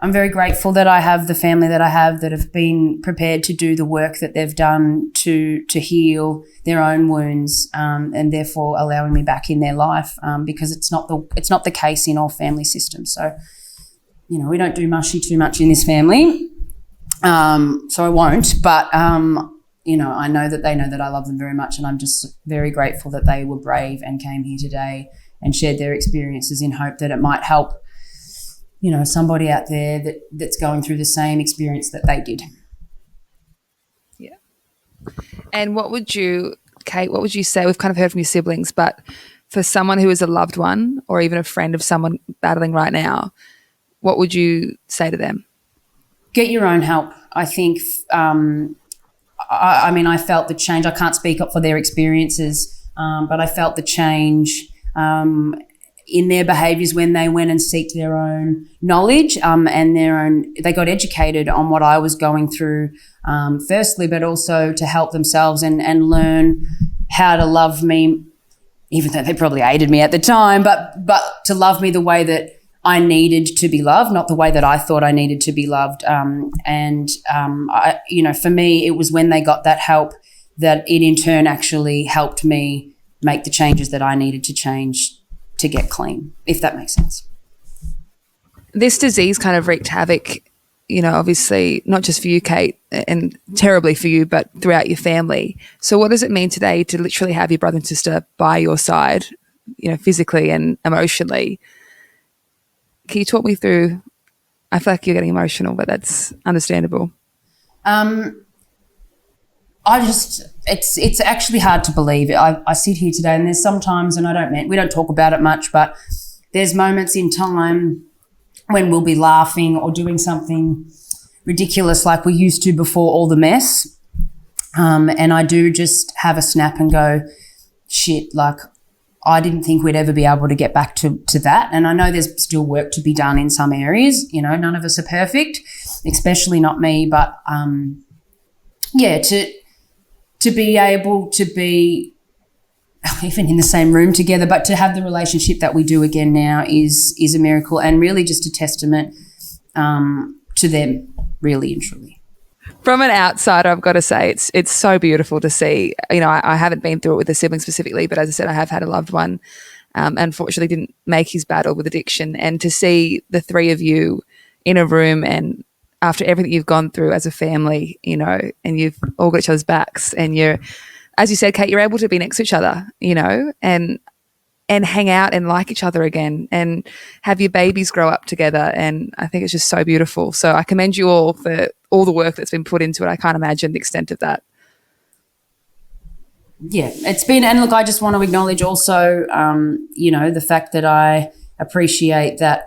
I'm very grateful that I have the family that I have, that have been prepared to do the work that they've done to heal their own wounds, and therefore allowing me back in their life, because it's not the case in all family systems. So, you know, we don't do mushy too much in this family, so I won't. But you know, I know that they know that I love them very much, and I'm just very grateful that they were brave and came here today and shared their experiences in hope that it might help, you know, somebody out there that's going through the same experience that they did. Yeah. And Kate, what would you say? We've kind of heard from your siblings, but for someone who is a loved one or even a friend of someone battling right now, what would you say to them? Get your own help. I think, I mean, I felt the change. I can't speak up for their experiences, but I felt the change in their behaviours when they went and sought their own knowledge, and they got educated on what I was going through, firstly, but also to help themselves and learn how to love me, even though they probably hated me at the time, but to love me the way that I needed to be loved, not the way that I thought I needed to be loved. You know, for me, it was when they got that help that it in turn actually helped me make the changes that I needed to change to get clean, if that makes sense. This disease kind of wreaked havoc, you know, obviously not just for you, Kate, and terribly for you, but throughout your family. So what does it mean today to literally have your brother and sister by your side, you know, physically and emotionally? Can you talk me through? I feel like you're getting emotional, but that's understandable. It's actually hard to believe. I sit here today, and there's sometimes, and we don't talk about it much, but there's moments in time when we'll be laughing or doing something ridiculous like we used to before all the mess. And I do just have a snap and go, shit, like, I didn't think we'd ever be able to get back to that. And I know there's still work to be done in some areas. You know, none of us are perfect, especially not me. But, yeah, to be able to be even in the same room together, but to have the relationship that we do again now is a miracle, and really just a testament to them, really and truly. From an outsider, I've got to say it's so beautiful to see. You know, I haven't been through it with a sibling specifically, but as I said, I have had a loved one. Unfortunately, didn't make his battle with addiction, and to see the three of you in a room, and after everything you've gone through as a family, you know, and you've all got each other's backs, and you're, as you said, Kate, you're able to be next to each other, you know, and hang out and like each other again, and have your babies grow up together. And I think it's just so beautiful. So I commend you all for all the work that's been put into it. I can't imagine the extent of that. Yeah, it's been, and look, I just want to acknowledge also, you know, the fact that I appreciate that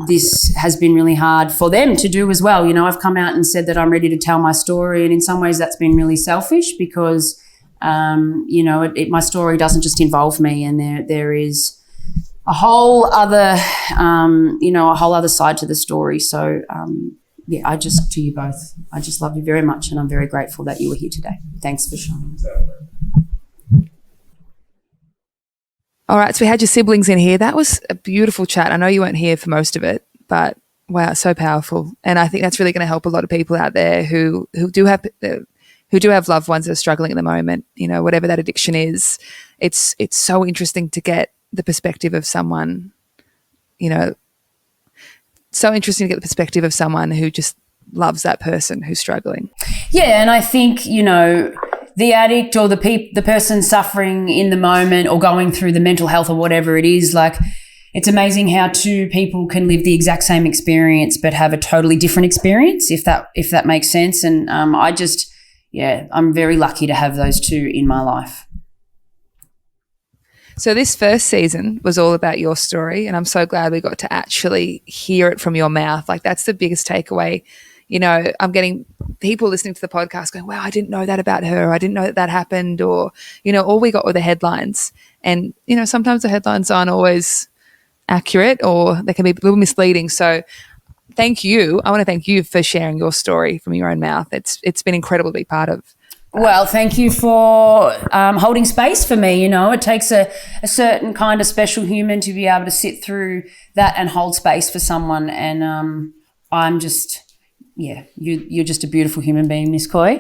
this has been really hard for them to do as well. You know, I've come out and said that I'm ready to tell my story, and in some ways that's been really selfish because, you know, my story doesn't just involve me, and there is a whole other, you know, a whole other side to the story. So, yeah, to you both, I just love you very much, and I'm very grateful that you were here today. Thanks for showing. All right, so we had your siblings in here. That was a beautiful chat. I know you weren't here for most of it, but wow, so powerful. And I think that's really going to help a lot of people out there who do have loved ones that are struggling at the moment. You know, whatever that addiction is, it's so interesting to get the perspective of someone. You know, so interesting to get the perspective of someone who just loves that person who's struggling. Yeah, and I think, you know, the addict or the person suffering in the moment or going through the mental health or whatever it is, like, it's amazing how two people can live the exact same experience but have a totally different experience, if that makes sense. And I'm very lucky to have those two in my life. So this first season was all about your story, and I'm so glad we got to actually hear it from your mouth. Like, that's the biggest takeaway. You know, I'm getting people listening to the podcast going, wow, I didn't know that about her. I didn't know that happened. Or, you know, all we got were the headlines. And, you know, sometimes the headlines aren't always accurate or they can be a little misleading. So thank you. I want to thank you for sharing your story from your own mouth. It's been incredible to be part of. Well, thank you for holding space for me. You know, it takes a certain kind of special human to be able to sit through that and hold space for someone. And I'm just, yeah, you're just a beautiful human being, Miss Coy.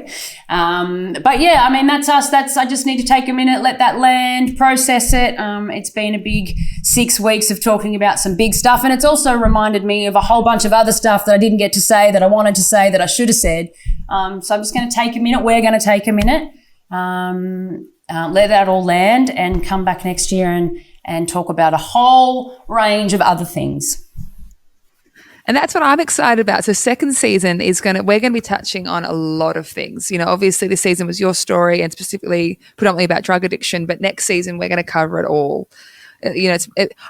But yeah, I mean, that's us. I just need to take a minute, let that land, process it. It's been a big 6 weeks of talking about some big stuff. And it's also reminded me of a whole bunch of other stuff that I didn't get to say, that I wanted to say, that I should have said. So I'm just going to take a minute. We're going to take a minute, let that all land and come back next year and talk about a whole range of other things. And that's what I'm excited about. So second season we're going to be touching on a lot of things. You know, obviously this season was your story and predominantly about drug addiction, but next season we're going to cover it all. You know,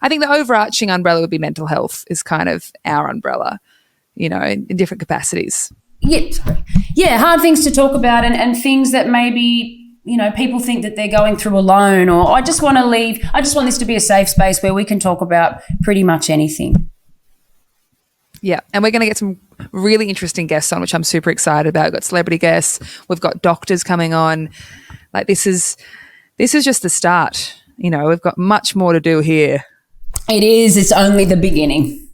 I think the overarching umbrella would be mental health is kind of our umbrella, you know, in different capacities. Yeah, hard things to talk about and things that maybe, you know, people think that they're going through alone, or I just want this to be a safe space where we can talk about pretty much anything. Yeah, and we're going to get some really interesting guests on, which I'm super excited about. We've got celebrity guests. We've got doctors coming on. Like this is just the start. You know, we've got much more to do here. It is. It's only the beginning.